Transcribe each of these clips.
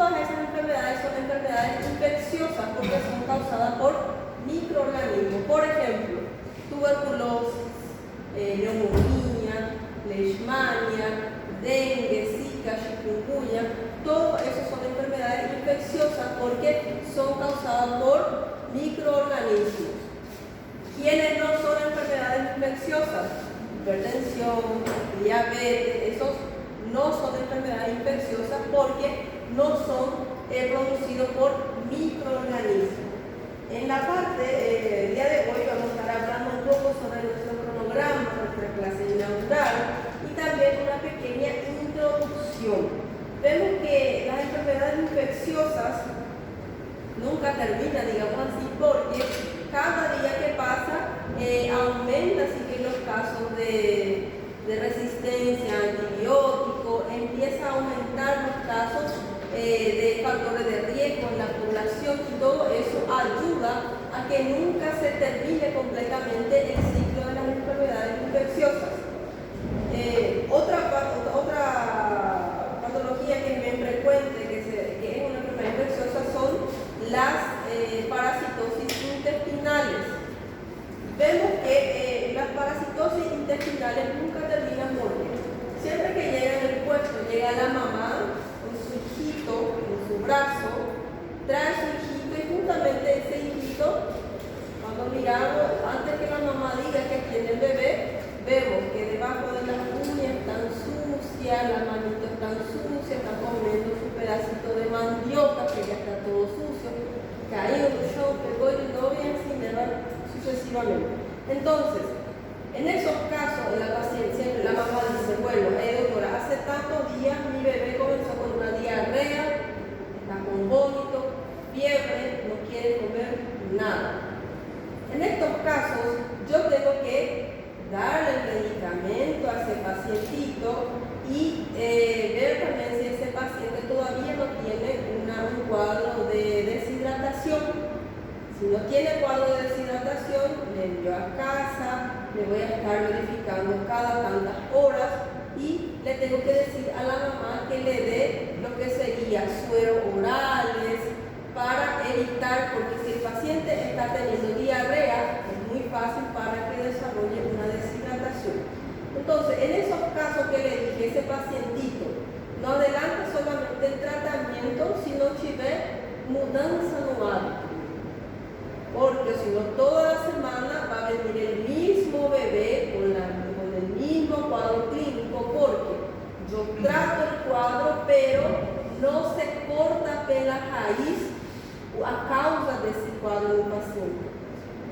todas esas enfermedades son enfermedades infecciosas porque son causadas por microorganismos. Por ejemplo, tuberculosis, neumonía, leishmania, dengue, zika, chikungunya, todo eso son enfermedades infecciosas porque son causadas por microorganismos. ¿Quiénes no son enfermedades infecciosas? Hipertensión, diabetes, esos no son enfermedades infecciosas porque no son producidos por microorganismos. En la parte del día de hoy vamos a estar hablando un poco sobre nuestro cronograma, nuestra clase inaugural y también una pequeña introducción. Vemos que las enfermedades infecciosas nunca terminan, digamos así, porque cada día que pasa aumenta así que los casos de resistencia a antibióticos, empieza a aumentar los casos de factores de riesgo en la población y todo eso ayuda a que nunca se termine completamente el ciclo de las enfermedades infecciosas. Otra patología que es bien frecuente, que es una enfermedad infecciosa, son las parasitosis intestinales. Vemos que las parasitosis intestinales nunca terminan porque siempre que llega en el puesto, llega la mamá con su hijito en su brazo, trae su hijito y justamente ese hijito, cuando miramos, antes que la mamá diga que tiene el bebé, vemos que debajo de las uñas están sucias, las manitos están sucias, están comiendo su pedacito de mandioca que ya está todo sucio, caído, yo, pegó y no bien sin nevar sucesivamente. Entonces, en esos casos, la paciente, siempre la mamá dice, bueno, doctora, hace tantos días mi bebé comenzó con una diarrea, está con vómito, fiebre, no quiere comer nada. En estos casos, yo tengo que darle el medicamento a ese pacientito y ver también si ese paciente todavía no tiene un cuadro de deshidratación. Si no tiene cuadro de deshidratación, le envío a casa, le voy a estar verificando cada tantas horas y le tengo que decir a la mamá que le dé lo que sería sueros orales para evitar, porque si el paciente está teniendo diarrea, es muy fácil para que desarrolle una deshidratación. Entonces, en esos casos que le dije, ese pacientito no adelanta solamente el tratamiento, sino que ve mudanza no hábito. Porque si no, toda la semana va a venir el mismo bebé con el mismo cuadro clínico, porque yo trato el cuadro, pero no se corta la raíz a causa de ese cuadro del paciente.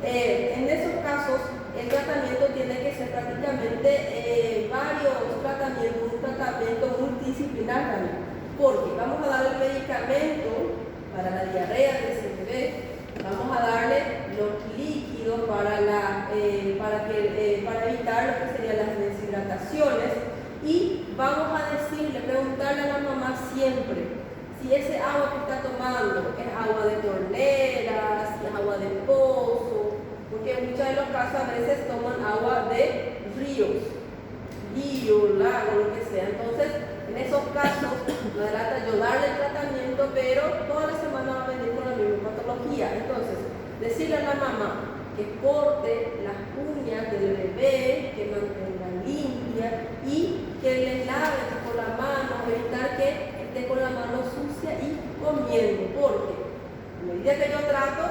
En esos casos, el tratamiento tiene que ser prácticamente varios tratamientos, un tratamiento multidisciplinar también, porque vamos a dar el medicamento para la diarrea de ese bebé. Vamos a darle los líquidos para evitar lo que serían las deshidrataciones y vamos a decirle, preguntarle a la mamá siempre si ese agua que está tomando es agua de tornera, si es agua de pozo, porque en muchos de los casos a veces toman agua de ríos, lago, lo que sea. Entonces, en esos casos, no adelanta yo darle el tratamiento, pero toda la semana va a venir con la misma patología. Entonces, decirle a la mamá que corte las uñas del bebé, que mantenga limpia y que le lave con la mano, evitar que esté con la mano sucia y comiendo, porque a medida que yo trato,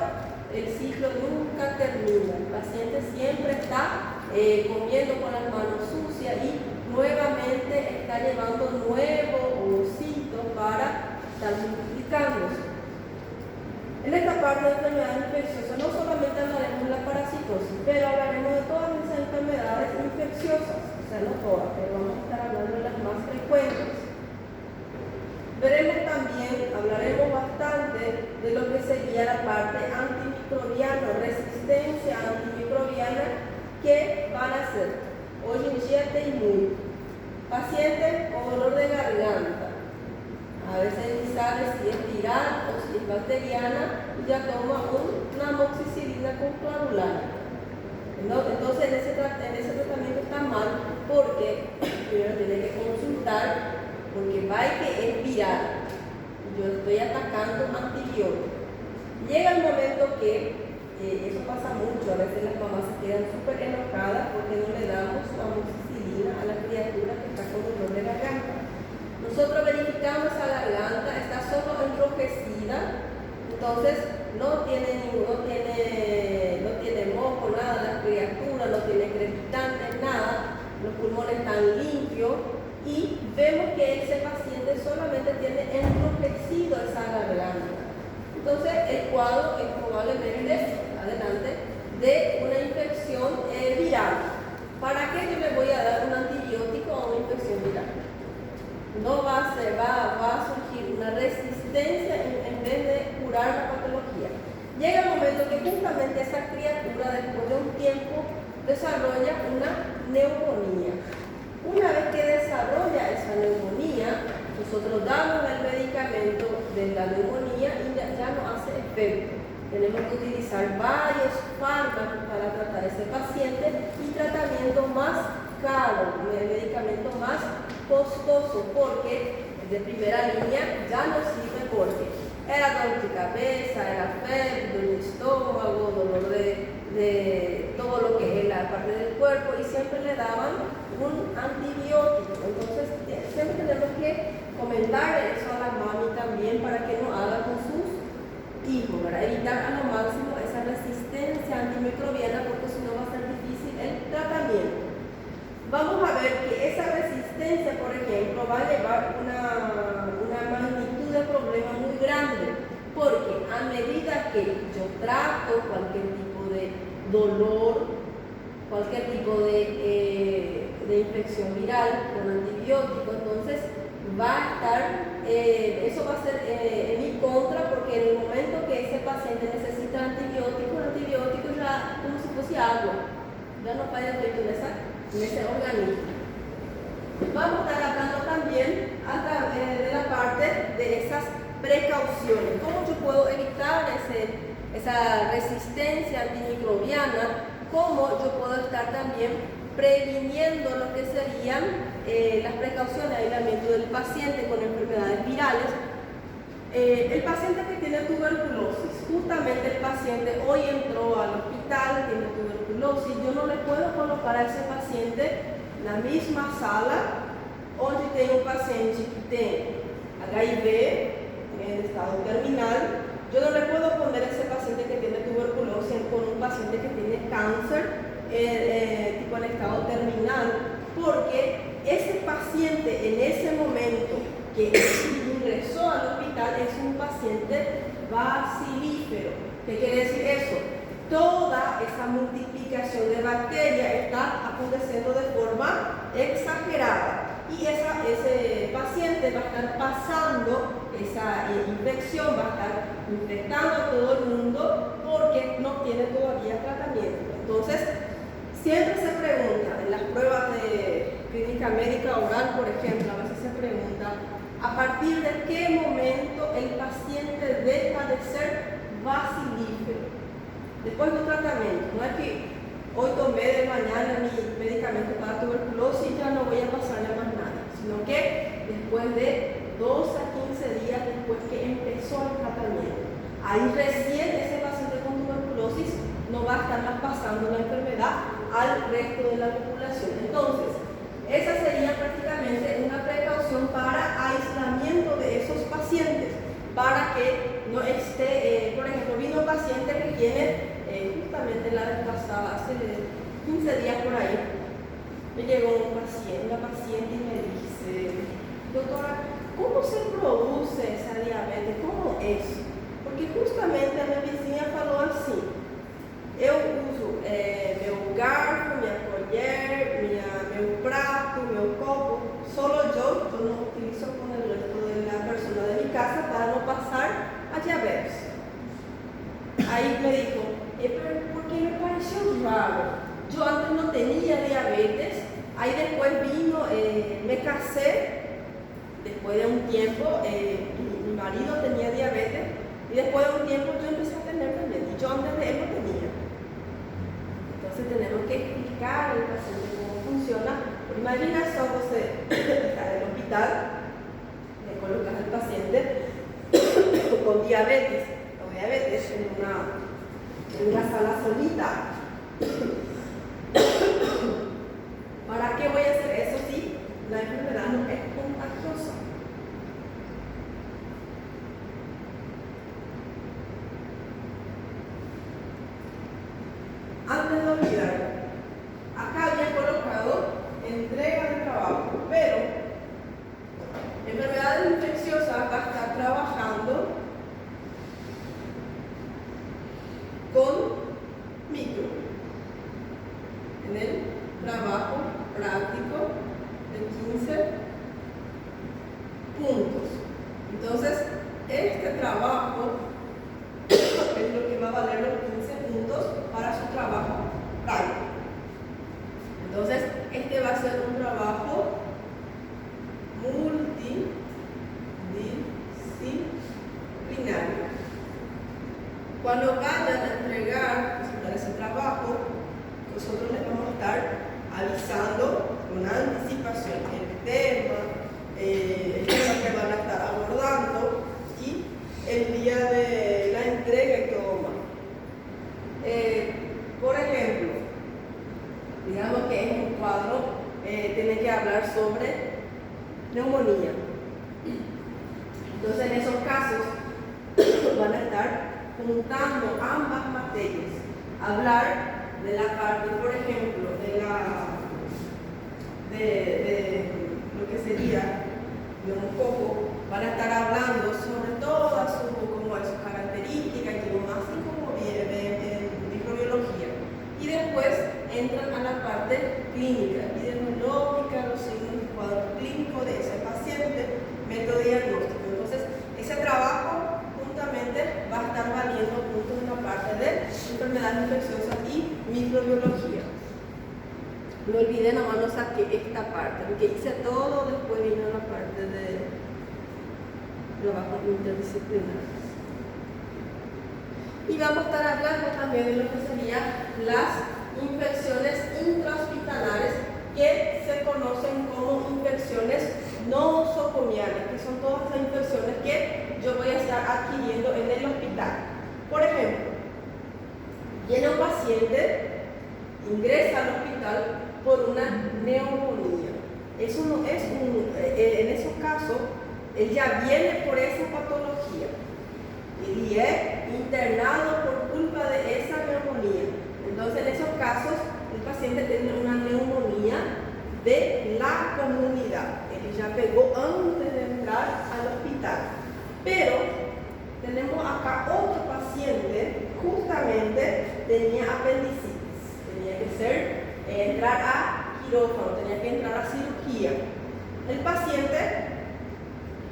el ciclo nunca termina. El paciente siempre está comiendo con las manos sucias y nuevamente está llevando nuevos ovocitos para estar multiplicándose. En esta parte de enfermedades infecciosas no solamente hablaremos de la parasitosis, pero hablaremos de todas esas enfermedades infecciosas, o sea, no todas, pero vamos a estar hablando de las más frecuentes. Veremos también, hablaremos bastante de lo que sería la parte antimicrobiana, resistencia antimicrobiana que van a ser hoy en día inmune. Paciente con dolor de garganta, a veces ni sabe si es viral o si es bacteriana y ya toma una amoxicilina con coagulante. Entonces en ese tratamiento está mal porque primero tiene que consultar porque va que es viral. yo estoy atacando antibióticos. Llega el momento que, eso pasa mucho, a veces las mamás se quedan súper enojadas porque no le damos amoxicilina a la criatura que está con dolor de garganta. Nosotros verificamos esa garganta, está solo enrojecida, entonces no tiene moco, nada, la criatura no tiene crepitantes, nada, los pulmones están limpios y vemos que ese paciente solamente tiene enrojecido esa garganta. Entonces el cuadro es probablemente, adelante, de una infección viral. ¿Para qué yo le voy a dar un antibiótico a una infección viral? No va a surgir una resistencia en vez de curar la patología. Llega el momento que justamente esa criatura después de un tiempo desarrolla una neumonía. Una vez que desarrolla esa neumonía, nosotros damos el medicamento de la neumonía y ya no hace efecto. Tenemos que utilizar varios fármacos para tratar a ese paciente y tratamiento más caro, medicamento más costoso, porque de primera línea ya no sirve porque era dolor de cabeza, era fiebre, dolor de estómago, dolor de todo lo que es la parte del cuerpo y siempre le daban un antibiótico. Entonces siempre tenemos que comentarle eso a la mami también para que no haga con sus hijos, para evitar a lo máximo esa resistencia antimicrobiana porque si no va a ser difícil el tratamiento. Vamos a ver que esa resistencia, por ejemplo, va a llevar una magnitud de problema muy grande, porque a medida que yo trato cualquier tipo de dolor, cualquier tipo de infección viral con antibiótico, entonces va a estar, eso va a ser en mi contra, porque en el momento que ese paciente necesita antibiótico, el antibiótico ya como si fuese agua, ya no falla efecto en ese organismo. Vamos a estar hablando también de la parte de esas precauciones. ¿Cómo yo puedo evitar esa resistencia antimicrobiana? ¿Cómo yo puedo estar también previniendo lo que serían las precauciones de aislamiento del paciente con enfermedades virales? El paciente que tiene tuberculosis, justamente el paciente hoy entró al hospital, tiene tuberculosis, yo no le puedo colocar a ese paciente la misma sala onde tem un paciente que tiene HIV en estado terminal. Yo no le puedo poner a ese paciente que tiene tuberculosis con un paciente que tiene cáncer tipo en estado terminal, porque ese paciente en ese momento que ingresó al hospital es un paciente bacilífero. ¿Qué quiere decir eso? Toda esa multiplicación de bacterias está aconteciendo de forma exagerada y ese paciente va a estar pasando esa infección, va a estar infectando a todo el mundo porque no tiene todavía tratamiento. Entonces, siempre se pregunta, en las pruebas de clínica médica oral, por ejemplo, a veces se pregunta a partir de qué momento el paciente deja de ser bacilífero. Después de un tratamiento, no es que hoy tomé de mañana mi medicamento para tuberculosis y ya no voy a pasarle más nada, sino que después de 2 a 15 días después que empezó el tratamiento, ahí recién ese paciente con tuberculosis no va a estar más pasando la enfermedad al resto de la población. Entonces, esa sería prácticamente una precaución para aislamiento de esos pacientes, para que no esté, por ejemplo, vino un paciente que tiene, justamente la vez pasada, hace 15 días por ahí, me llegó una paciente y me dice, doctora, ¿cómo se produce esa diabetes? ¿Cómo es? Porque justamente a mi vizinha falou assim, eu uso meu garfo, minha colher, meu prato, meu copo, solo yo no utilizo con el resto de la persona de mi casa para no pasar a diabetes. Ahí me dijo, porque me pareció raro, yo antes no tenía diabetes, ahí después vino, me casé, después de un tiempo, mi marido tenía diabetes, y después de un tiempo yo empecé a tener también, y yo antes de él no tenía. Entonces tenemos que explicar al paciente cómo funciona. Imagina solo usted está en el hospital, le colocas al paciente diabetes en una sala solita. ¿Para qué voy a hacer eso si la enfermedad no es contagiosa? Antes de olvidar, acá había colocado entrega de trabajo, pero enfermedades infecciosas va a estar trabajando con micro en el trabajo práctico de 15 puntos. Entonces, este trabajo es lo que va a valer los 15 puntos para su trabajo práctico. Entonces, este va a ser un trabajo multidisciplinario. Cuando vayan a presentar ese trabajo, nosotros les vamos a estar avisando con anticipación el tema que van a estar abordando y el día de la entrega y todo más. Por ejemplo, digamos que en un cuadro tienen que hablar sobre neumonía. Entonces, en esos casos van a estar juntando ambas materias. Hablar de la parte, por ejemplo, de lo que sería de un poco, van a estar hablando sobre todas sus características y demás, así como en microbiología. Y después entran a la parte clínica, epidemiológica, los signos del cuadro clínico de ese paciente, método diagnóstico. Entonces, ese trabajo juntamente va a estar valiendo puntos en la parte de enfermedades infecciosas y microbiología. No olviden, nomás no saqué esta parte, porque hice todo, después vino la parte de trabajo interdisciplinar. Y vamos a estar hablando también de lo que serían las infecciones intrahospitalarias, que se conocen como infecciones nosocomiales, que son todas las infecciones que yo voy a estar adquiriendo en el hospital. Por ejemplo, viene un paciente, ingresa al hospital por una neumonía. Eso no es en esos casos, él ya viene por esa patología y es internado por culpa de esa neumonía. Entonces, en esos casos, el paciente tiene una neumonía de la comunidad. Él ya pegó antes de entrar al hospital. Pero tenemos acá otro paciente, justamente tenía apendicitis. Tenía que entrar a quirófano, tenía que entrar a cirugía. El paciente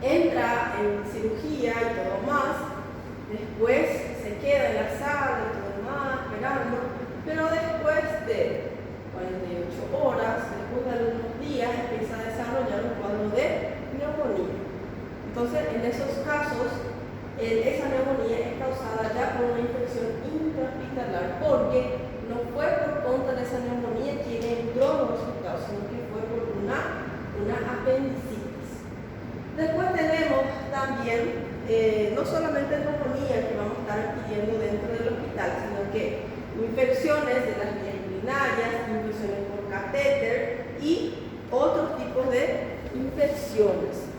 entra en cirugía y todo más, después se queda en la sala y todo más, esperando, pero después de 48 horas, después de algunos días, empieza a desarrollar un cuadro de neumonía. Entonces, en esos casos, esa neumonía es causada ya por una infección intrahospitalar, porque no fue por conta de esa neumonía que entró al hospital, sino que fue por una apendicitis. Después tenemos también, no solamente neumonía que vamos a estar adquiriendo dentro del hospital, sino que infecciones de las vías urinarias, infecciones por catéter y otros tipos de infecciones.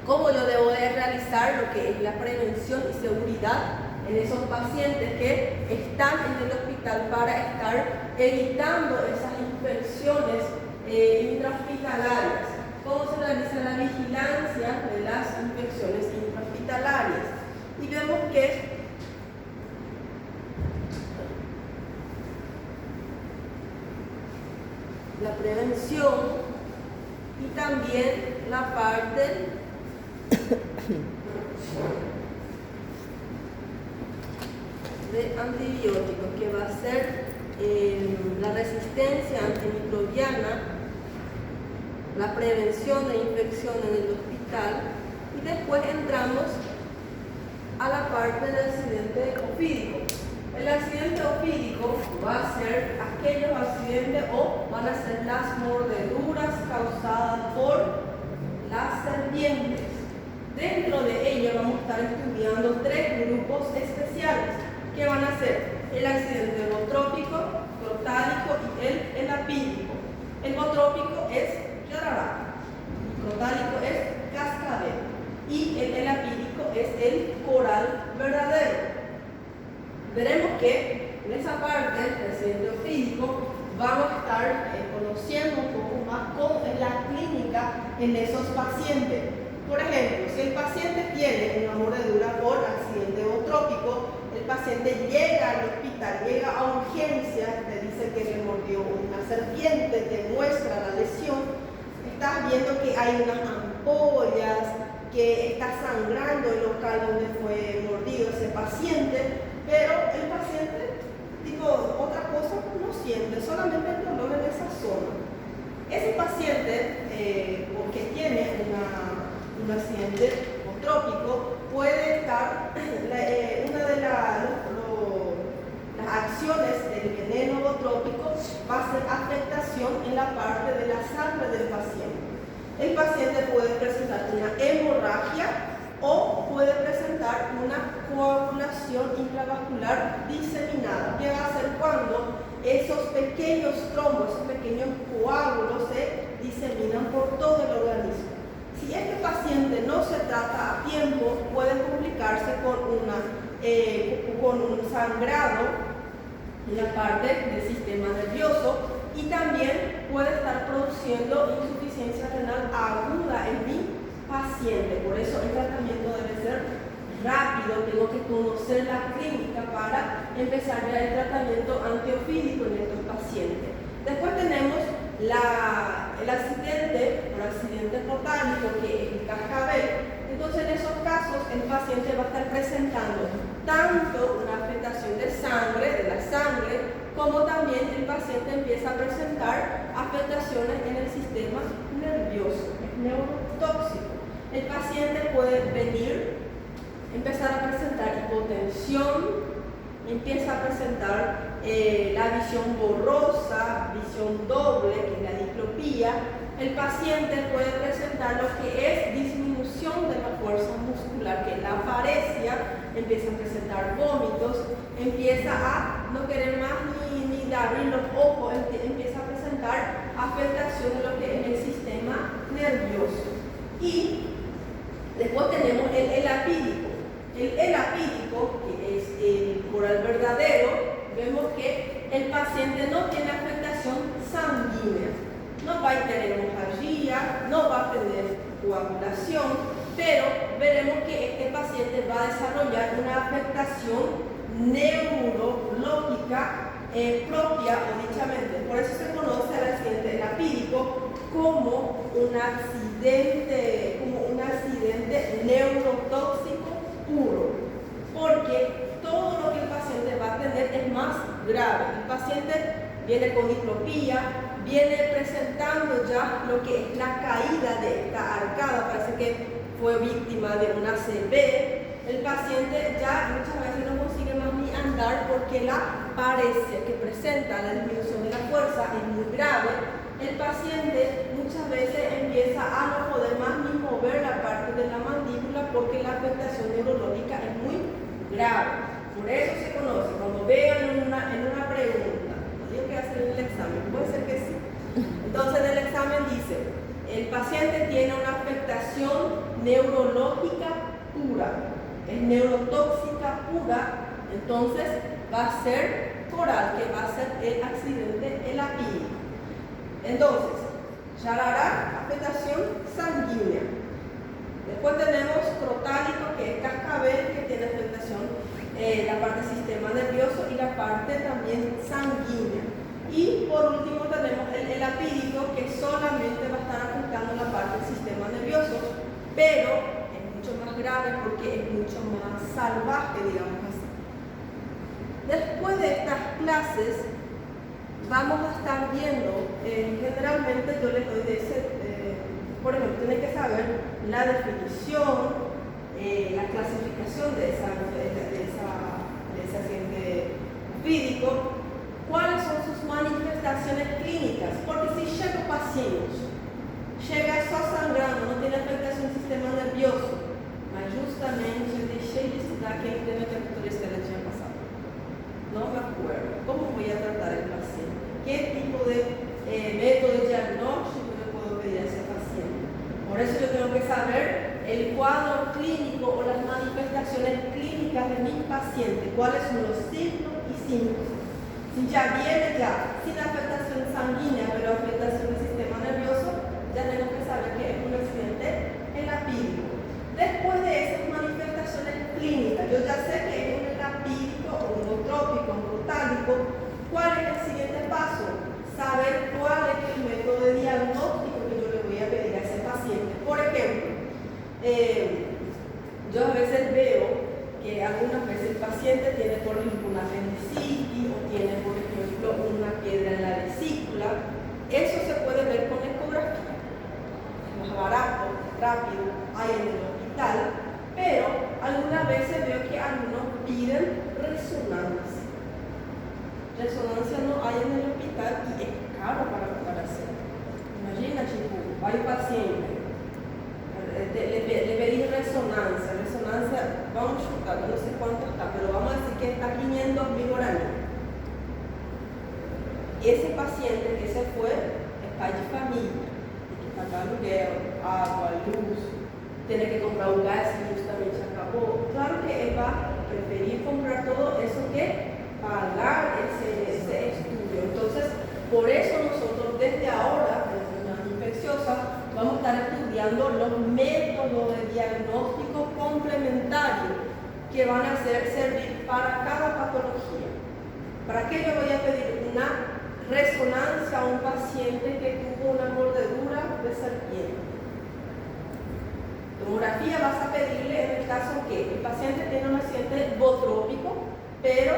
¿Cómo yo debo de realizar lo que es la prevención y seguridad en esos pacientes que están en el hospital para estar evitando esas infecciones intrahospitalarias? ¿Cómo se realiza la vigilancia de las infecciones intrahospitalarias? Y vemos que la prevención y también la parte de antibióticos, que va a ser la resistencia antimicrobiana, la prevención de infección en el hospital, y después entramos a la parte del accidente ofídico. El accidente ofídico va a ser aquellos accidentes o van a ser las mordeduras causadas por las serpientes. Dentro de ella vamos a estar estudiando 3 grupos especiales que van a ser el accidente botrópico, crotálico y el elapídico. El botrópico es yarará, el crotálico es cascabel y el elapídico es el coral verdadero. Veremos que en esa parte del accidente ofídico vamos a estar conociendo un poco más cómo es la clínica en esos pacientes. Por ejemplo, si el paciente tiene una mordedura por accidente botrópico, el paciente llega al hospital, llega a urgencias, te dice que le mordió una serpiente, te muestra la lesión, estás viendo que hay unas ampollas, que está sangrando el local donde fue mordido ese paciente, pero el paciente, otra cosa no siente, solamente el dolor en esa zona. Ese paciente, porque tiene un accidente botrópico, puede estar, una de las acciones del veneno botrópico va a ser afectación en la parte de la sangre del paciente. El paciente puede presentar una hemorragia o puede presentar una coagulación intravascular diseminada, que va a ser cuando esos pequeños trombos, esos pequeños coágulos se diseminan por todo el organismo. Si este paciente no se trata a tiempo, puede complicarse con un sangrado en la parte del sistema nervioso y también puede estar produciendo insuficiencia renal aguda en mi paciente. Por eso el tratamiento debe ser rápido, tengo que conocer la clínica para empezar ya el tratamiento antiofídico en estos pacientes. Después tenemos el accidente por accidente crotálico, que es el cascabel. Entonces en esos casos el paciente va a estar presentando tanto una afectación de la sangre, como también el paciente empieza a presentar afectaciones en el sistema nervioso, es neurotóxico. El paciente puede empezar a presentar hipotensión, empieza a presentar la visión borrosa, visión doble, que es la diplopía. El paciente puede presentar lo que es disminución de la fuerza muscular, que es la paresia, empieza a presentar vómitos, empieza a no querer más ni abrir los ojos, empieza a presentar afectación de lo que es el sistema nervioso. Y después tenemos el elapídico. El elapídico, que es el coral verdadero, vemos que el paciente no tiene afectación sanguínea, no va a tener hemorragia, no va a tener coagulación, pero veremos que este paciente va a desarrollar una afectación neurológica propia o dichamente. Por eso se conoce al accidente elapídico como un accidente neurotóxico puro, porque todo lo que el paciente va a tener es más grave. El paciente viene con diplopía, viene presentando ya lo que es la caída de esta arcada, parece que fue víctima de una ACV. El paciente ya muchas veces no consigue más ni andar porque la paresia que presenta la disminución de la fuerza es muy grave. El paciente muchas veces empieza a no poder más ni mover la parte de la mandíbula porque la afectación neurológica es muy grave. Por eso se conoce, cuando vean en una pregunta, no digo que hacer en el examen, puede ser que sí. Entonces en el examen dice, el paciente tiene una afectación neurológica pura, es neurotóxica pura, entonces va a ser coral, que va a ser el accidente elapídico. Entonces, yarará, afectación sanguínea. Después tenemos crotálico, que es cascabel, que tiene afectación la parte del sistema nervioso y la parte también sanguínea. Y por último tenemos el elapídico, que solamente va a estar afectando la parte del sistema nervioso, pero es mucho más grave porque es mucho más salvaje, digamos así. Después de estas clases vamos a estar viendo, generalmente yo les doy por ejemplo, tienen que saber la definición, la clasificación de ese accidente ofídico, cuáles son sus manifestaciones clínicas, porque si llega un paciente, llega solo sangrando, no tiene afectación del sistema nervioso, eso yo tengo que saber el cuadro clínico o las manifestaciones clínicas de mi paciente, cuáles son los signos y síntomas. Si ya viene sin afectación sanguínea, pero afectación del sistema nervioso, ya tengo que saber que es un accidente elapídico. Después de esas manifestaciones clínicas, yo ya sé que es un elapídico o un trópico, un brutálico. ¿Cuál es el siguiente paso? Saber cuál es el método de diagnóstico que yo le voy a pedir a ese paciente. Por ejemplo, yo a veces veo que algunas veces el paciente tiene, por ejemplo, una apendicitis o tiene, por ejemplo, una piedra en la vesícula. Eso se puede ver con ecografía. Es más barato, rápido, hay en el hospital, pero algunas veces veo que algunos piden resonancia. Resonancia no hay en el hospital y es caro para hacer. Imagina, chico, hay un paciente, le pedí resonancia, vamos a chutar, no sé cuánto está, pero vamos a decir que está 500.000 guaraníes. Ese paciente que se fue es pai de familia, tem que pagar aluguel, agua, luz, tiene que comprar un gas que justamente acabó. Claro que él va a preferir comprar todo eso que pagar ese estudio. Entonces, por eso nosotros desde ahora, desde una infecciosa, vamos a estar estudiando los métodos de diagnóstico complementarios que van a servir para cada patología. ¿Para qué yo voy a pedir una resonancia a un paciente que tuvo una mordedura de serpiente? Tomografía vas a pedirle en el caso que el paciente tiene un accidente botrópico, pero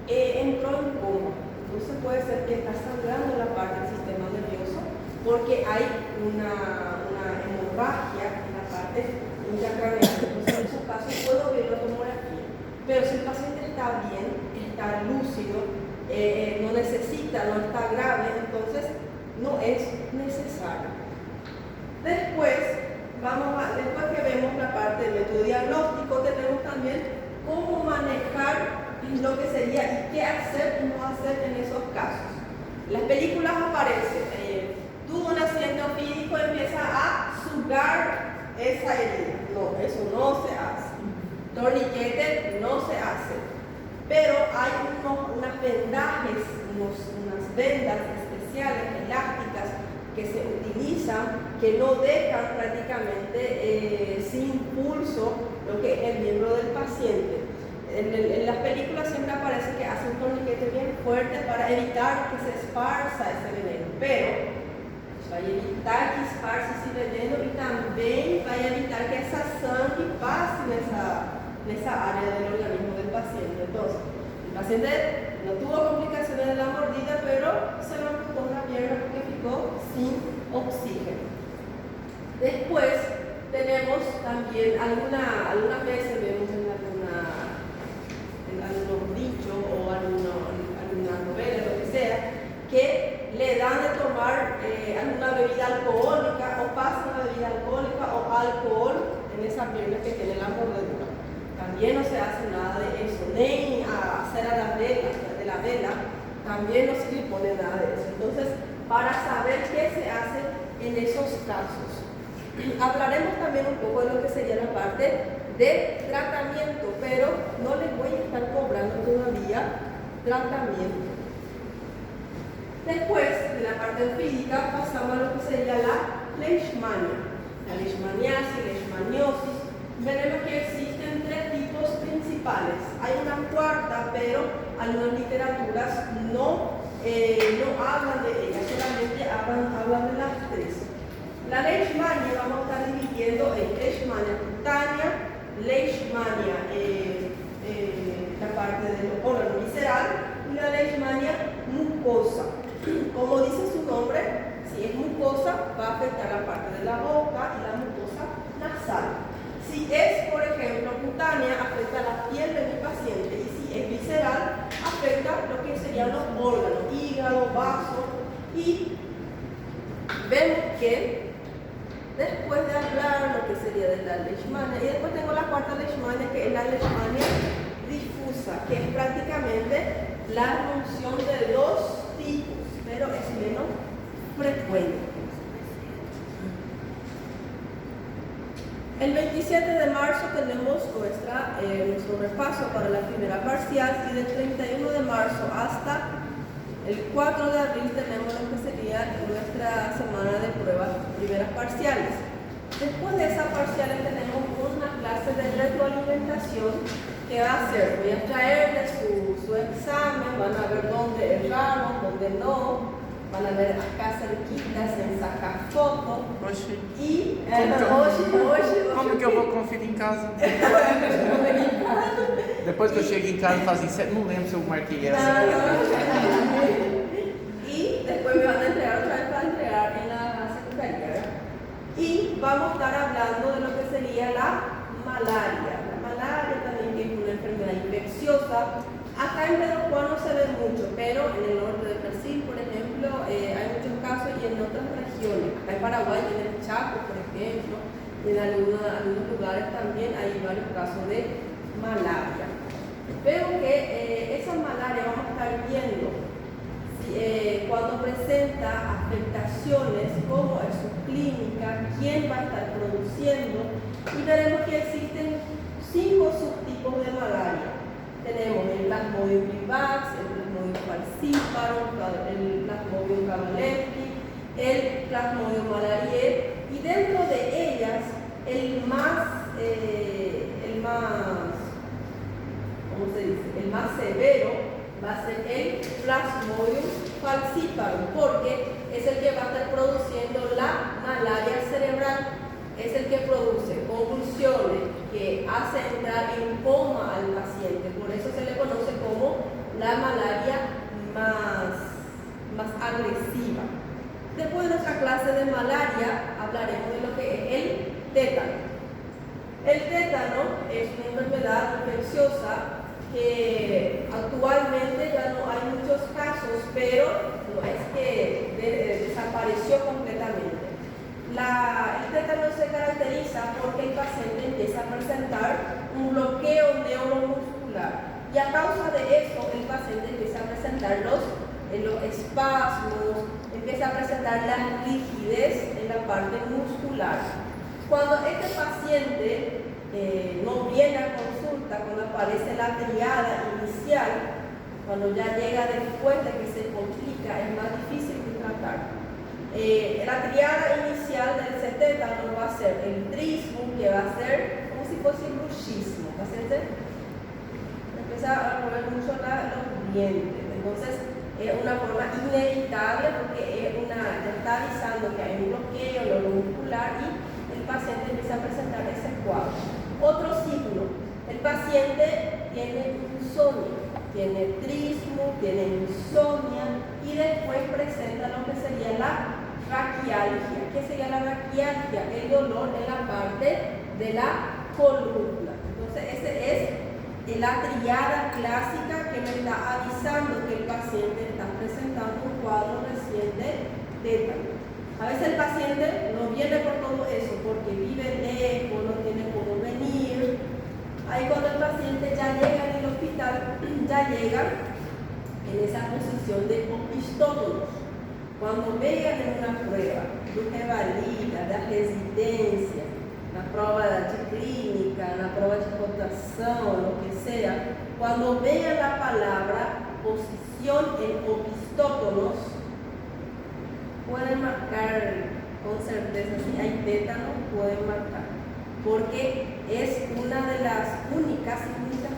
entró en coma. Entonces puede ser que está sangrando la parte del sistema nervioso porque hay una hemorragia en la parte intracraneal. Entonces en esos casos puedo ver la tomografía. Pero si el paciente está bien, está lúcido, no necesita, no está grave, entonces no es necesario. Después que vemos la parte del método diagnóstico, tenemos también cómo manejar lo que sería y qué hacer y no hacer en esos casos. Las películas aparecen, tuvo un accidente ofídico, empieza a sugar esa herida. No, eso no se hace. Torniquete no se hace. Pero hay unas vendajes, unas vendas especiales, elásticas, que se utilizan, que no dejan prácticamente sin pulso lo que es el miembro del paciente. En las películas siempre aparece que hace un torniquete bien fuerte para evitar que se esparza ese veneno, pero va a evitar que esparza ese veneno y también va a evitar que esa sangre pase en esa área del organismo del paciente. Entonces, el paciente no tuvo complicaciones de la mordida, pero se le amputó una pierna porque ficó sin oxígeno. Después tenemos también algunas veces vemos en algunos dichos o alguna novela, lo que sea, que le dan de tomar alguna bebida alcohólica o pasa una bebida alcohólica o alcohol en esa pierna que tiene la mordedura. También no se hace nada de eso, ni a hacer a la vela, también no se le pone nada de eso. Entonces, para saber qué se hace en esos casos, hablaremos también un poco de lo que sería la parte de tratamiento, pero no les voy a estar cobrando todavía tratamiento. Después de la parte ofídica pasamos a lo que sería la leishmania. La leishmaniasis, leishmaniosis. Veremos que existen tres tipos principales. Hay una cuarta, pero algunas literaturas no hablan de ella, solamente hablan de las tres. La leishmania vamos a estar dividiendo en leishmania cutánea, leishmania la parte del órgano visceral y la leishmania mucosa. Como dice su nombre, si es mucosa va a afectar la parte de la boca y la mucosa nasal. Si es, por ejemplo, cutánea, afecta la piel de mi paciente, y si es visceral, afecta lo que serían los órganos, hígado, vaso. Y vemos que después de hablar lo que sería de la leishmania, y después tengo la cuarta leishmania, que es la leishmania difusa, que es prácticamente la erupción de dos tipos, pero es menos frecuente. El 27 de marzo tenemos nuestro repaso para la primera parcial y del 31 de marzo hasta el 4 de abril tenemos lo que sería nuestra semana de pruebas primeras parciales. Después de esas parciales tenemos una clase de retroalimentación que va a ser, voy a traerles su examen, van a ver dónde erraron, dónde no. Van a ver acá cerquitas em sacar foto. Oxi. E Como que eu vou conferir em casa? Depois que eu chego em casa, fazem certo. Não lembro se eu marquei essa. E depois me van a entregar otra vez para entregar en la secretaría. Y vamos a estar hablando de lo que sería la malaria. La malaria también que es una enfermedad infecciosa. Acá en Pedro Juan no se ve mucho, pero en el norte de Brasil, por ejemplo, hay muchos casos y en otras regiones. Acá en Paraguay, en el Chaco, por ejemplo, y en algunos lugares también hay varios casos de malaria. Veo que esa malaria vamos a estar viendo cuando presenta afectaciones, cómo es su clínica, quién va a estar produciendo, y veremos que existen 5 subtipos de malaria. Tenemos el Plasmodium vivax, el Plasmodium falciparum, el Plasmodium cavaleschi, el Plasmodium malariae, y dentro de ellas el más severo va a ser el Plasmodium falciparum, porque es el que va a estar produciendo la malaria cerebral. Es el que produce convulsiones, que hace entrar en coma al paciente. Por eso se le conoce como la malaria más agresiva. Después de nuestra clase de malaria, hablaremos de lo que es el tétano. El tétano es una enfermedad infecciosa que actualmente ya no hay muchos casos, pero no es que desapareció completamente. El tétano se caracteriza porque el paciente empieza a presentar un bloqueo neuromuscular y a causa de eso el paciente empieza a presentar los espasmos, empieza a presentar la rigidez en la parte muscular. Cuando este paciente no viene a consulta, cuando aparece la triada inicial, cuando ya llega después de que se complica, es más difícil de tratar. La triada inicial del tétano va a ser el trismo, que va a ser como si fuese bruxismo, ¿va a ser? Empieza a mover mucho los dientes, entonces es una forma inevitable porque ya está avisando que hay un bloqueo neuromuscular y el paciente empieza a presentar ese cuadro. Otro signo, el paciente tiene insomnio, tiene trismo, tiene insomnia y después presenta lo que sería la raquialgia. ¿Qué sería la raquialgia? El dolor en la parte de la columna. Entonces, esa es la triada clásica que me está avisando que el paciente está presentando un cuadro recién de tétano. A veces el paciente no viene por todo eso, porque vive lejos, no tiene cómo venir. Ahí cuando el paciente ya llega en el hospital, ya llega en esa posición de opistótonos. Cuando vean en una prueba, do revalida, da residência, na prova de clínica, na prova de cotação, lo que sea, cuando vean la palabra posición en opistótonos, pueden marcar con certeza si hay tétano, pueden marcar, porque es una de las únicas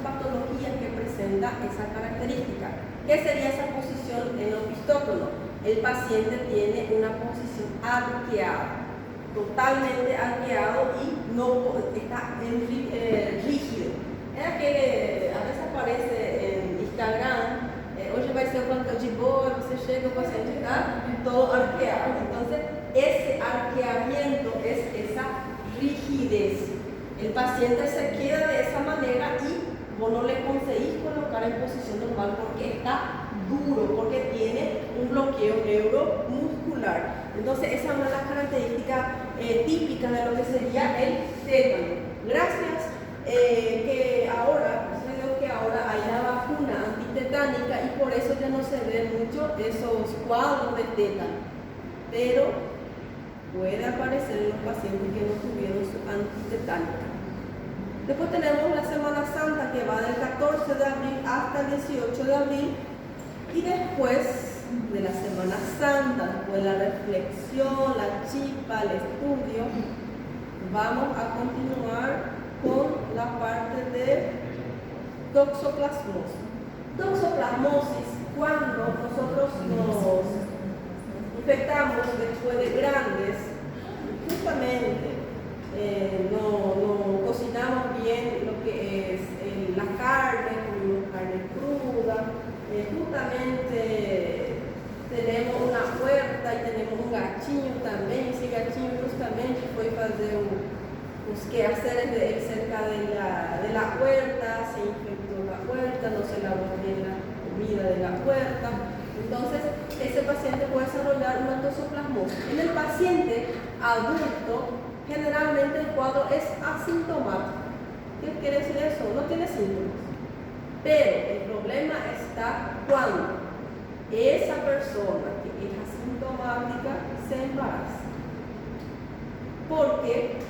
patologías que presenta esa característica. ¿Qué sería esa posición en opistótono? El paciente tiene una posición arqueada, totalmente arqueado y no está rígido. Es aquele, a veces aparece en Instagram, hoje vai ser o plantão de boa, você chega, o paciente está todo arqueado. Entonces, ese arqueamiento es esa rigidez. El paciente se queda de esa manera y vos no le conseguís colocar en posición normal porque está duro, porque tiene un bloqueo neuromuscular. Entonces, esa es una de las características típicas de lo que sería el tétano. Gracias que ahora hay la vacuna antitetánica y por eso ya no se ven mucho esos cuadros de tétano. Pero puede aparecer en los pacientes que no tuvieron su antitetánica. Después tenemos la Semana Santa, que va del 14 de abril hasta el 18 de abril. Y después de la Semana Santa, después de la reflexión, la chispa, el estudio, vamos a continuar con la parte de toxoplasmosis. Toxoplasmosis, cuando nosotros nos infectamos después de grandes, justamente no cocinamos bien lo que es la carne, comemos carne cruda, justamente tenemos una huerta y tenemos un gachinho también, ese gachinho justamente fue fazer os quehaceres de él cerca de la huerta, se infectó la huerta, no se lavó bien la comida de la huerta. Entonces, ese paciente puede desarrollar una toxoplasmosis. En el paciente adulto, generalmente el cuadro es asintomático. ¿Qué quiere decir eso? No tiene síntomas. Pero el problema está cuando esa persona que es asintomática se embaraza. Porque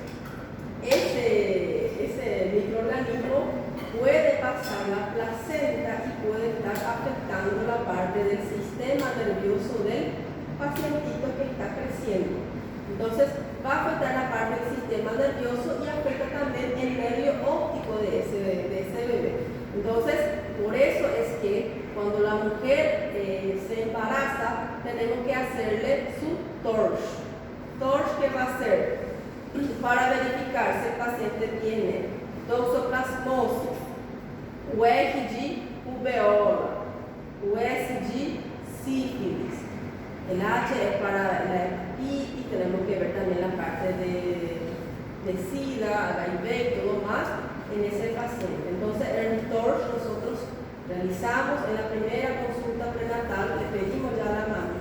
ese microorganismo puede pasar la placenta y puede estar afectando la parte del sistema nervioso del pacientito que está creciendo. Entonces va a afectar la parte del sistema nervioso y afecta también el nervio óptico de ese bebé. Entonces, por eso es que cuando la mujer se embaraza, tenemos que hacerle su TORCH. ¿TORCH qué va a hacer? Para verificar si el paciente tiene toxoplasmosis, UEG uveola, USG sífilis. El H es para la hepatitis, tenemos que ver también la parte de SIDA, HIV y todo más en ese paciente. Entonces, el TORCH nosotros realizamos en la primera consulta prenatal, le pedimos ya a la mamá.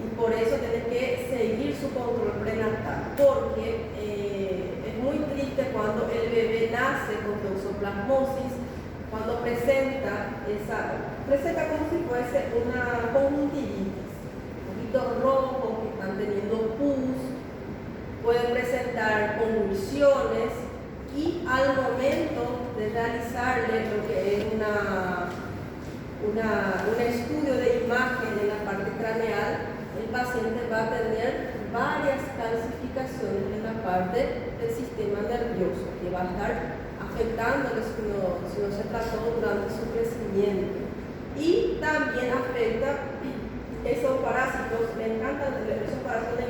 Y por eso tiene que seguir su control prenatal, porque es muy triste cuando el bebé nace con toxoplasmosis, cuando presenta como si fuese una conjuntivitis, un poquito rojo, que están teniendo pus, pueden presentar convulsiones y al momento de realizarle lo que es un estudio de imagen en la parte craneal, el paciente va a tener varias calcificaciones en la parte del sistema nervioso que va a estar afectándole si no se trató durante su crecimiento. Y también afecta esos parásitos, le encanta la parte del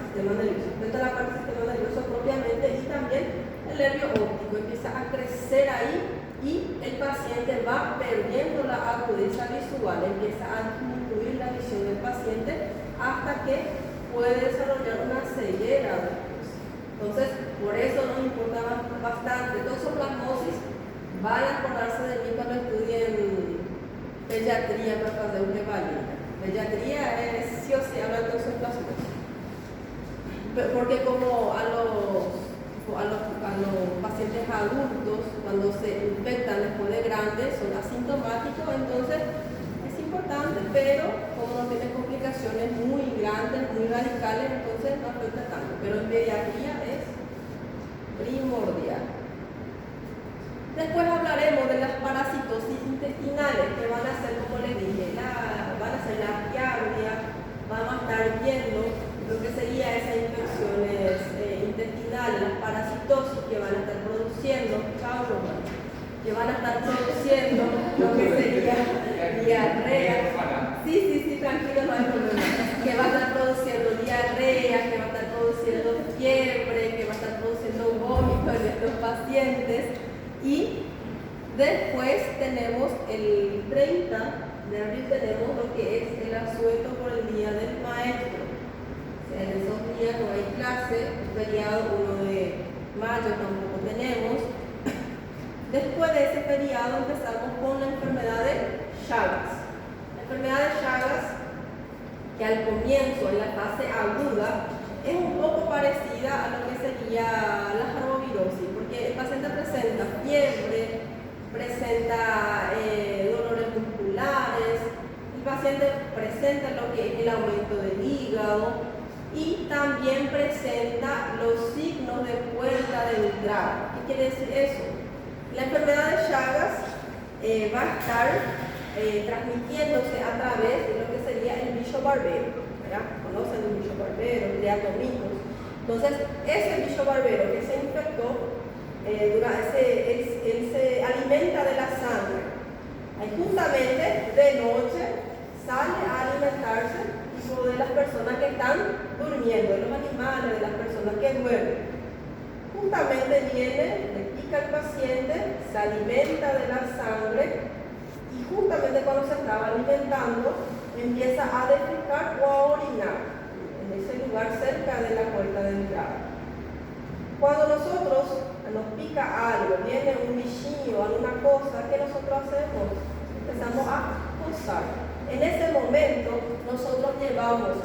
sistema nervioso, afecta la parte del sistema nervioso propiamente y también el nervio óptico, empieza a crecer ahí y el paciente va perdiendo la agudeza visual, empieza a disminuir la visión del paciente hasta que puede desarrollar una ceguera después. Entonces, por eso nos importa bastante toxoplasmosis. Van a acordarse de mí cuando estudien pediatría para hacer un evalúo. Pediatría es sí o sí hablar de toxoplasmosis. Porque como a los pacientes adultos, cuando se infectan después de grandes, son asintomáticos, entonces es importante, pero como no tiene complicaciones muy grandes, muy radicales, entonces no afecta tanto. Pero en pediatría es primordial. Después hablaremos de las parasitosis intestinales, que van a ser, como les dije, van a ser la giardia, vamos a estar viendo lo que sería esas infecciones intestinales, las parasitosis que van a estar produciendo, que van a estar produciendo lo que sería diarrea. Sí, tranquilo, no hay problema. Que va a estar produciendo diarrea, que va a estar produciendo fiebre, que va a estar produciendo vómito en estos pacientes. Y después tenemos el 30 de abril, tenemos lo que es el asueto por el Día del Maestro. En esos días no hay clase, feriado 1 de mayo tampoco tenemos. Después de ese feriado empezamos con la enfermedad de Chagas. La enfermedad de Chagas, que al comienzo, en la fase aguda, es un poco parecida a lo que sería la parvovirosis, porque el paciente presenta fiebre, presenta dolores musculares, el paciente presenta lo que es el aumento del hígado, y también presenta los signos de puerta de entrada. ¿Qué quiere decir eso? La enfermedad de Chagas va a estar transmitiéndose a través de lo que sería el bicho barbero. Conocen el bicho barbero, el triatomicos. Entonces, ese bicho barbero que se infectó, él se alimenta de la sangre. Y justamente de noche sale a alimentarse de las personas que están durmiendo, de los animales, de las personas que duermen. Justamente viene, le pica al paciente, se alimenta de la sangre y justamente cuando se estaba alimentando empieza a defecar o a orinar en ese lugar cerca de la puerta de entrada. Cuando nosotros nos pica algo, viene un bichinho, alguna cosa, ¿qué nosotros hacemos? Empezamos a coser. En ese momento nosotros llevamos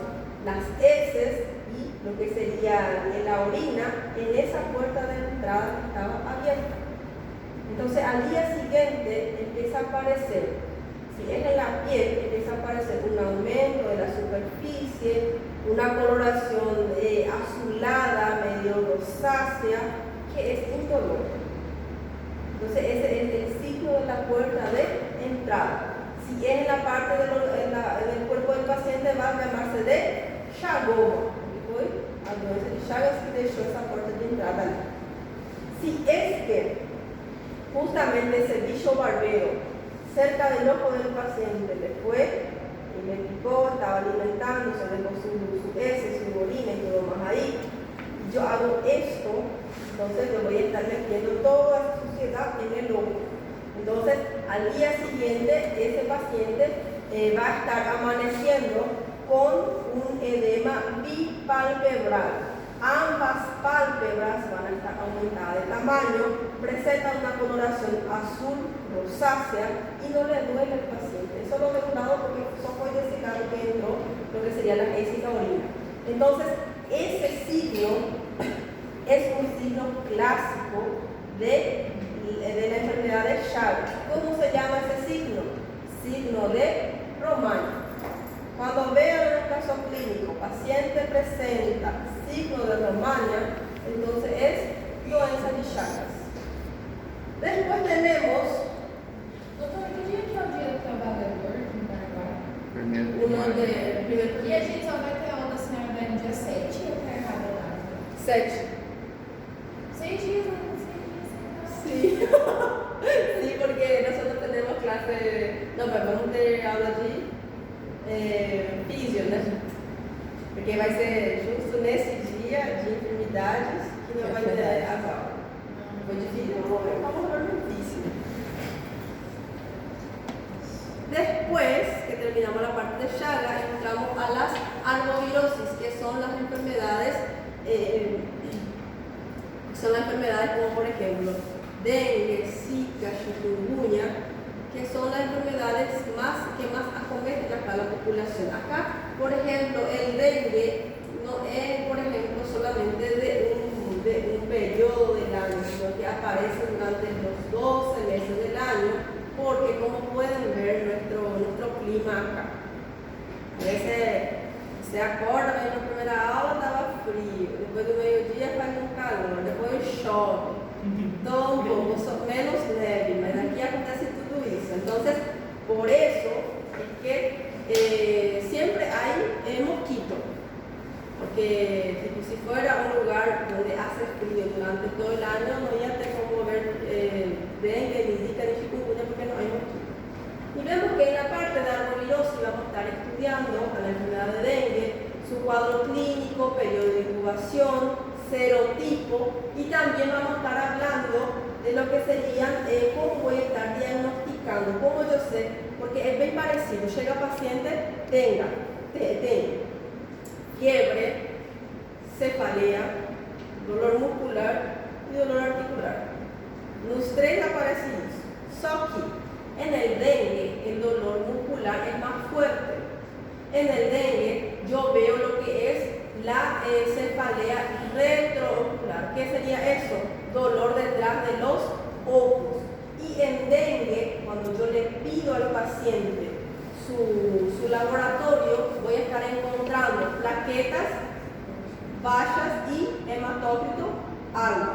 las heces y lo que sería la orina en esa puerta de entrada que estaba abierta. Entonces al día siguiente empieza a aparecer, si es en la piel, empieza a aparecer un aumento de la superficie, una coloración azulada, medio rosácea, que es indolor. Entonces ese es el signo de la puerta de entrada. Si es en la parte del cuerpo del paciente, va a llamarse de chagoma. A doença de Chagas que deixou esa puerta de entrada ali. Si es que justamente ese bicho barbero cerca del ojo del paciente le fue y le picó, estaba alimentándose, dejó su heces, su orina y todo más ahí, yo hago esto, entonces yo voy a estar metiendo toda esa suciedad en el ojo. Entonces, al día siguiente, ese paciente va a estar amaneciendo con un edema bipalpebral. Ambas pálpebras van a estar aumentadas de tamaño, presentan una coloración azul rosácea y no le duele al paciente. Eso lo he regulado porque son muy deshilados que entró lo que sería la heces y la orina. Entonces, ese signo es un signo clásico de la enfermedad de Chagas. ¿Cómo se llama ese signo? Signo de Romaña. Cuando vean en el caso clínico, paciente presenta signo de Romaña, entonces es doença de Chagas. Después tenemos Doutora, que dia que é o dia do trabalhador no Paraguai? primeiro E a gente só vai ter aula da senhora Dani dia 7 ou tá errada lá? 7. 6 dias, né? 6 dias. Sí. Sí, porque nosotros tenemos clase, no, pero vamos a tener aula de fisio, né? Porque vai ser justo nesse dia de enfermidades que não vai ter as aulas. Foi difícil, vamos ver difícil. Después que terminamos la parte de Chagas, entramos a las arbovirosis, que son las enfermedades como por ejemplo dengue, zika, chikungunya, que son las enfermedades que más acometen acá a la población. Acá, por ejemplo, el dengue no es, por ejemplo, solamente de un periodo del año, sino que aparece durante los 12 meses del año, porque como pueden ver, nuestro clima acá. A veces se acorda, en la primera aula estaba frío, después de mediodía faz un calor, después chove, todo un poco, menos leve, pero aquí acontece todo eso. Entonces, por eso es que siempre hay mosquito, porque tipo, si fuera un lugar donde hace frío durante todo el año, no iba a tener como ver dengue, ni zika, ni chikungunya, porque no hay mosquito. Y vemos que en la parte de arbovirosis vamos a estar estudiando a la enfermedad de dengue, su cuadro clínico, periodo de incubación, serotipo, y también vamos a estar hablando de lo que serían, cómo voy a estar diagnosticando, cómo yo sé, porque es bien parecido, llega paciente, tenga fiebre, cefalea, dolor muscular y dolor articular. Los tres aparecidos. Só que en el dengue el dolor muscular es más fuerte. En el dengue yo veo lo que es la cefalea retroocular. ¿Qué sería eso? Dolor detrás de los ojos. Y en dengue, cuando yo le pido al paciente su laboratorio, voy a estar encontrando plaquetas bajas y hematócrito alto.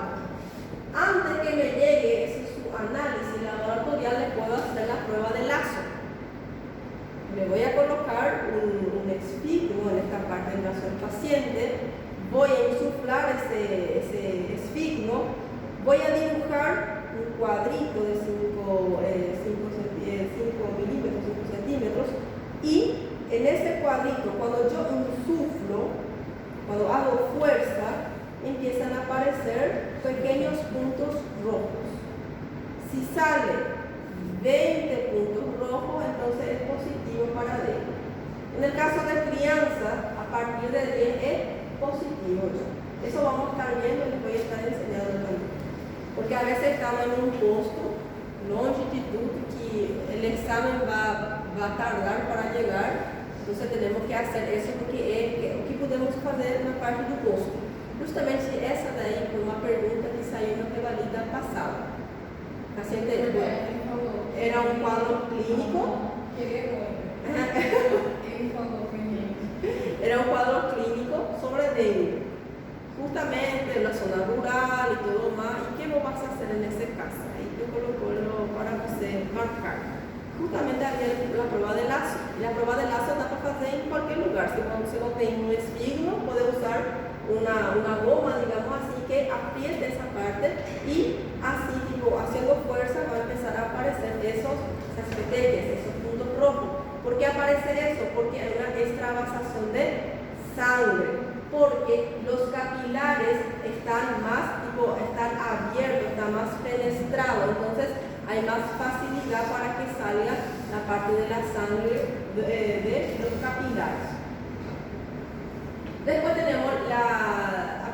Antes que me llegue ese su análisis laboratorial, le puedo hacer la prueba de lazo. Le voy a colocar un esfigmo en esta parte del brazo del paciente, voy a insuflar ese esfigmo, voy a dibujar un cuadrito de 5 milímetros, 5 centímetros, y en ese cuadrito, cuando yo insuflo, cuando hago fuerza, empiezan a aparecer pequeños puntos rojos. Si sale 20 puntos rojos, entonces es positivo para dengue. En el caso de crianza, a partir de 10 es positivo. Eso vamos a estar viendo y les voy a estar enseñando también. Porque a veces estamos en un posto, longitud, que el examen va a tardar para llegar. Entonces tenemos que hacer eso porque é o que podemos fazer na parte do posto. Justamente essa daí foi uma pergunta que saiu na revalida passada. O paciente era um quadro clínico. Era un cuadro clínico sobre dengue, justamente en la zona rural y todo más. ¿Y qué vas a hacer en ese caso? Ahí yo coloco para usted marcar. Justamente había la prueba de lazo. Y la prueba de lazo está para hacer en cualquier lugar. Si usted no tiene un esfigmo, puede usar una goma, digamos así, que apriete esa parte y así, tipo, haciendo fuerza, va a empezar a aparecer esas petequias, esos puntos rojos. ¿Por qué aparece eso? Porque hay una extravasación de sangre, porque los capilares están abiertos, están más penetrados, entonces hay más facilidad para que salga la parte de la sangre de los capilares. Después tenemos la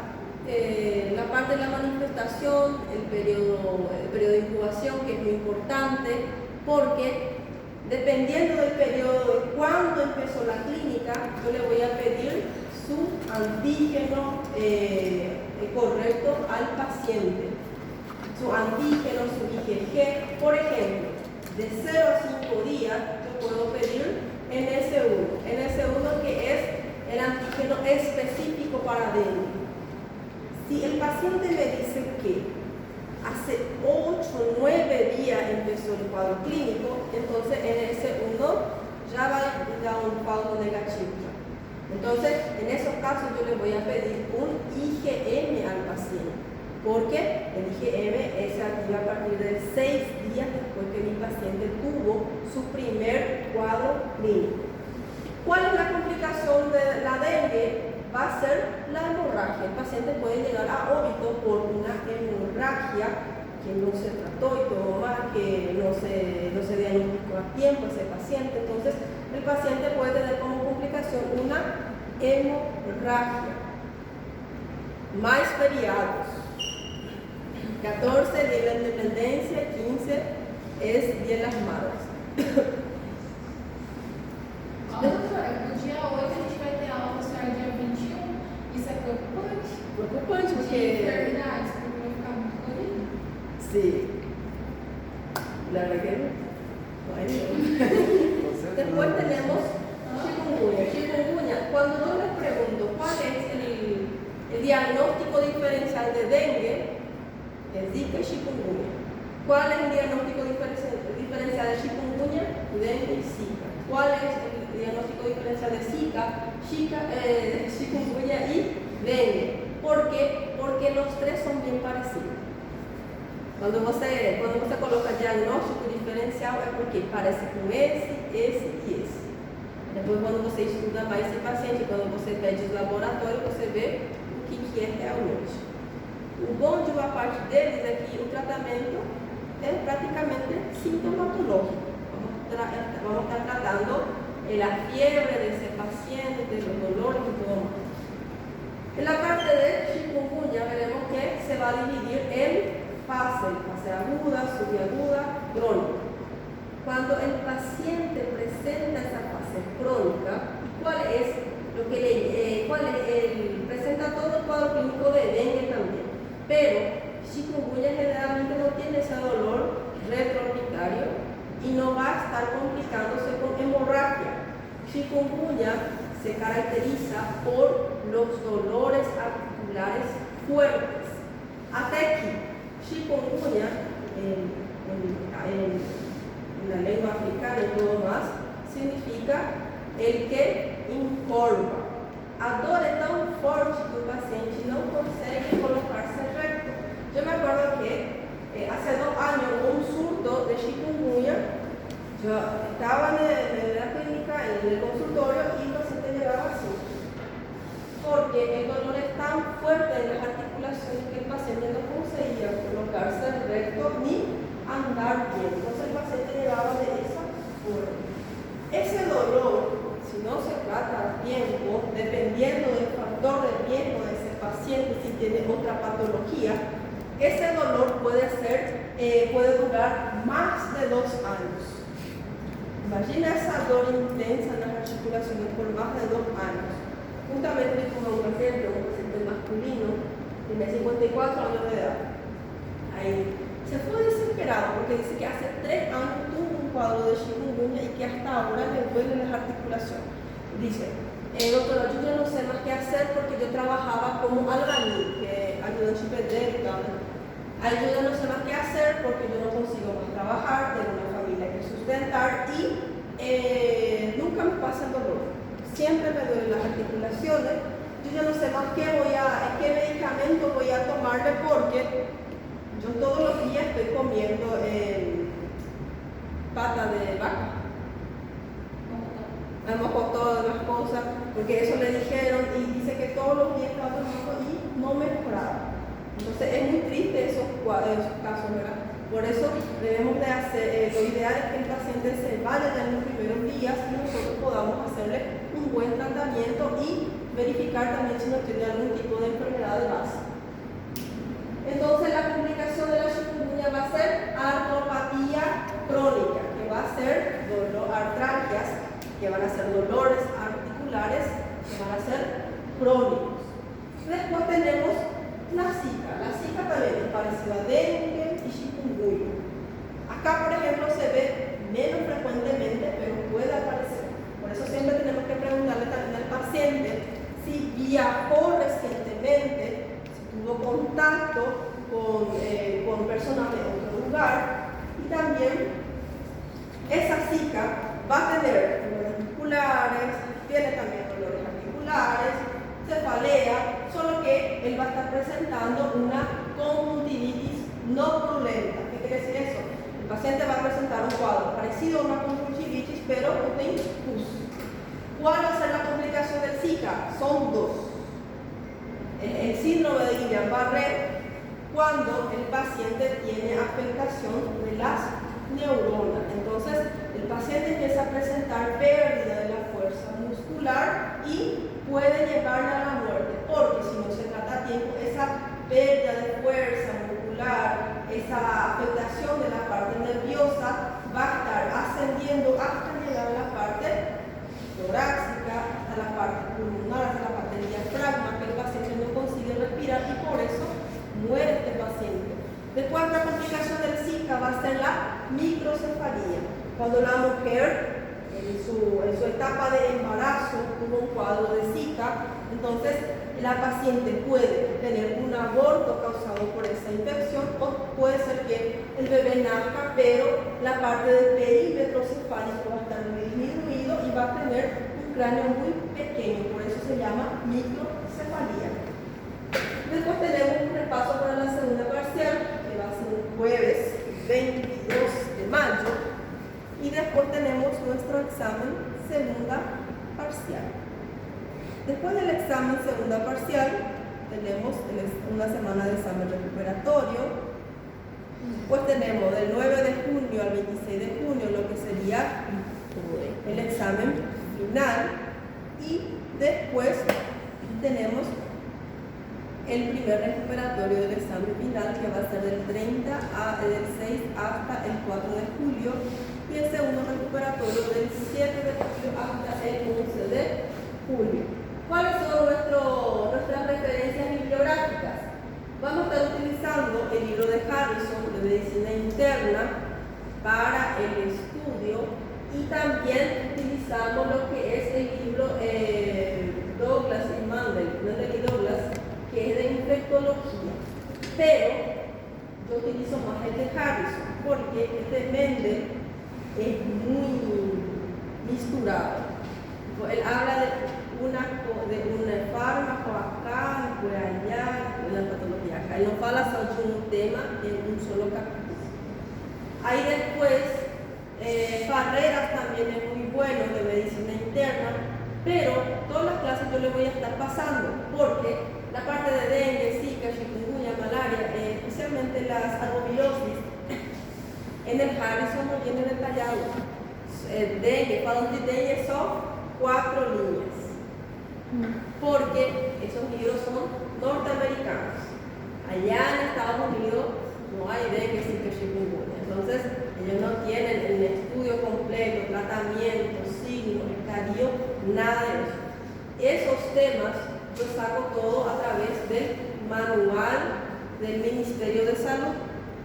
parte de la manifestación, el periodo de incubación, que es muy importante, porque dependiendo del periodo de cuándo empezó la clínica, yo le voy a pedir su antígeno correcto al paciente. Su antígeno, su IgG, por ejemplo, de 0 a 5 días, yo puedo pedir NS1. NS1 que es el antígeno específico para dengue. Si el paciente me dice que hace 8 o 9 días empezó el cuadro clínico, entonces NS1 ya va a dar un cuadro negativo. Entonces, en esos casos yo le voy a pedir un IgM al paciente, porque el IgM se activa a partir de 6 días después que mi paciente tuvo su primer cuadro clínico. ¿Cuál es la complicación de la dengue? Va a ser la hemorragia. El paciente puede llegar a óbito por una hemorragia que no se trató y todo más, que no se diagnosticó a tiempo ese paciente. Entonces, el paciente puede tener como complicación una hemorragia. Más feriados. 14, Día de la Independencia, 15 es Día de las Madres. Doutora, no dia 8 a gente vai ter aula no senhor dia 21. Isso é preocupante? Preocupante, porque... Enfermidades, porque vai ficar muito corrido. Sí. La verdad que no hay Después tenemos chikungunya. Chikungunya, cuando yo les pregunto cuál es el diagnóstico diferencial de dengue, es Zika y chikungunya. ¿Cuál es el diagnóstico diferencial de chikungunya? Dengue y Zika. ¿Cuál es el diagnóstico diferencial de Zika, chikungunya y dengue? ¿Por qué? Porque los tres son bien parecidos. Cuando você coloca diagnóstico diferencial é porque parece com esse e esse. Depois, quando você estuda mais esse paciente, quando você pede os laboratórios, você vê o que é realmente. O bom de uma parte deles é que o tratamento é praticamente sintomatológico. Vamos estar tratando la fiebre de ese paciente, de los dolores y todo más. En la parte de chikungunya veremos que se va a dividir en fase aguda, subaguda, crónica. Cuando el paciente presenta esa fase crónica, presenta todo el cuadro clínico de dengue también, pero chikungunya generalmente no tiene ese dolor retroorbicario y no va a estar complicándose con hemorragia. Chikungunya se caracteriza por los dolores articulares fuertes. Hasta aquí, chikungunya en la lengua africana y todo más, significa el que encorva. A dor é tão forte que o paciente não consegue colocar-se recto. Yo me acuerdo que hace 2 años hubo un surto de chikungunya. Yo estaba en la clínica, en el consultorio, y el paciente llegaba así, porque el dolor es tan fuerte en las articulaciones que el paciente no conseguía colocarse recto ni andar bien. Entonces el paciente llegaba de esa forma. Ese dolor, si no se trata a tiempo, dependiendo del factor de riesgo de ese paciente, si tiene otra patología, ese dolor puede durar más de 2 años. Imagina esa dor intensa en las articulaciones por más de 2 años. Juntamente con un paciente masculino, tiene 54 años de edad. Ahí se fue desesperado porque dice que hace 3 años tuvo un cuadro de chikungunya y que hasta ahora le duelen las articulaciones. Dice, doctora, yo ya no sé más qué hacer porque yo trabajaba como albañil, que ayudante pedrero, yo ya no sé más qué hacer porque yo no consigo más trabajar, tengo una familia que sustentar y nunca me pasa el dolor. Siempre me duelen las articulaciones. Yo ya no sé más qué medicamento voy a tomarle porque yo todos los días estoy comiendo pata de vaca. A lo mejor todas las cosas, porque eso le dijeron y dice que todos los días estaba tomando y no mejoraba. Entonces es muy triste esos casos, ¿verdad? Por eso debemos de hacer, lo ideal es que el paciente se vaya ya en los primeros días y nosotros podamos hacerle un buen tratamiento y verificar también si no tiene algún tipo de enfermedad de base. Entonces la complicación de la chikungunya va a ser artropatía crónica, que va a ser artralgias, que van a ser dolores articulares, que van a ser crónicos. Después tenemos la Zika. La Zika también es parecida a dengue y chikungunya. Acá, por ejemplo, se ve menos frecuentemente, pero puede aparecer. Por eso siempre tenemos que preguntarle también al paciente si viajó recientemente, si tuvo contacto con personas de otro lugar, y también esa Zika va a tener dolores musculares, tiene también dolores articulares, cefalea, solo que él va a estar presentando una conjuntivitis no purulenta. ¿Qué quiere decir eso? El paciente va a presentar un cuadro parecido a una conjuntivitis, pero sin pus. ¿Cuál va a ser la complicación del Zika? Son 2. El síndrome de Guillain-Barré, cuando el paciente tiene afectación de las neuronas. Entonces, el paciente empieza a presentar pérdida de la fuerza muscular y puede llevarle a la muerte, porque si no se trata a tiempo, esa pérdida de fuerza muscular, esa afectación de la parte nerviosa va a estar ascendiendo hasta llegar a la parte torácica, hasta la parte pulmonar, hasta la parte del diafragma, que el paciente no consigue respirar y por eso muere este paciente. Después, otra complicación del Zika va a ser la microcefalia. Cuando la mujer en su etapa de embarazo tuvo un cuadro de Zika, entonces la paciente puede tener un aborto causado por esa infección o puede ser que el bebé nazca, pero la parte del perímetro cefálico va a estar muy disminuido y va a tener un cráneo muy pequeño, por eso se llama microcefalia. Después tenemos un repaso para la segunda parcial, que va a ser el jueves 22 de mayo. Y después tenemos nuestro examen segunda parcial. Después del examen segunda parcial, tenemos una semana de examen recuperatorio. Después tenemos del 9 de junio al 26 de junio lo que sería el examen final. Y después tenemos el primer recuperatorio del examen final, que va a ser del 6 hasta el 4 de julio, y el segundo recuperatorio del 7 de julio hasta el 11 de julio. ¿Cuáles son nuestras referencias bibliográficas? Vamos a estar utilizando el libro de Harrison de Medicina Interna para el estudio, y también utilizamos lo que es el libro Douglas y Mendel y Douglas, que es de infectología, pero yo utilizo más el de Harrison, porque este Mendel es muy misturado. Él habla de un fármaco acá, después allá, de una patología acá. Él no habla solo de un tema en un solo capítulo. Ahí después, Farreras también es muy bueno de medicina interna, pero todas las clases yo le voy a estar pasando, porque la parte de dengue, zika, chikungunya, malaria, especialmente las arbovirosis, en el Harrison no viene detallado. Dengue, falando de dengue son 4 líneas, porque esos libros son norteamericanos. Allá en Estados Unidos no hay dengue, zika, chikungunya. Entonces, ellos no tienen el estudio completo, tratamiento, signo, estadio, nada de eso. Esos temas los saco todo a través del manual del Ministerio de Salud,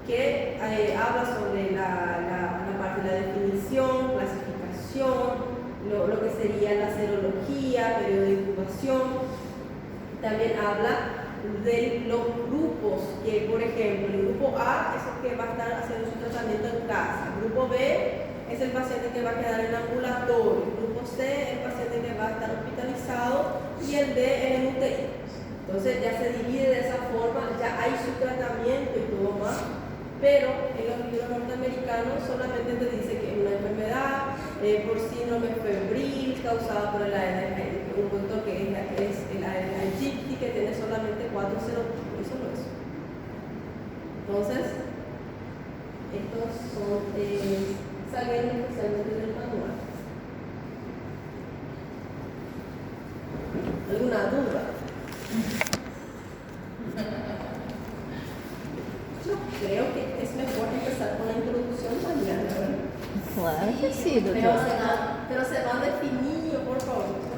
que habla sobre la parte de la definición, clasificación, lo que sería la serología, periodo de incubación. También habla de los grupos, que por ejemplo el grupo A es el que va a estar haciendo su tratamiento en casa, el grupo B es el paciente que va a quedar en ambulatorio, el grupo C es el paciente que va a estar hospitalizado y el D en el UTI. Entonces ya se divide de esa forma, ya hay su tratamiento y todo más, pero en los libros norteamericanos solamente te dice que es una enfermedad por síndrome febril causada por el ARN, un punto que es el ARN aegypti, que tiene solamente 4 serotipos, y solo eso. Entonces, estos son saliendo especialmente del manual. ¿Alguna duda? Yo creo que es mejor empezar con la introducción mañana, ¿verdad? Claro que sí, Pero doutora. se va a definir, por favor.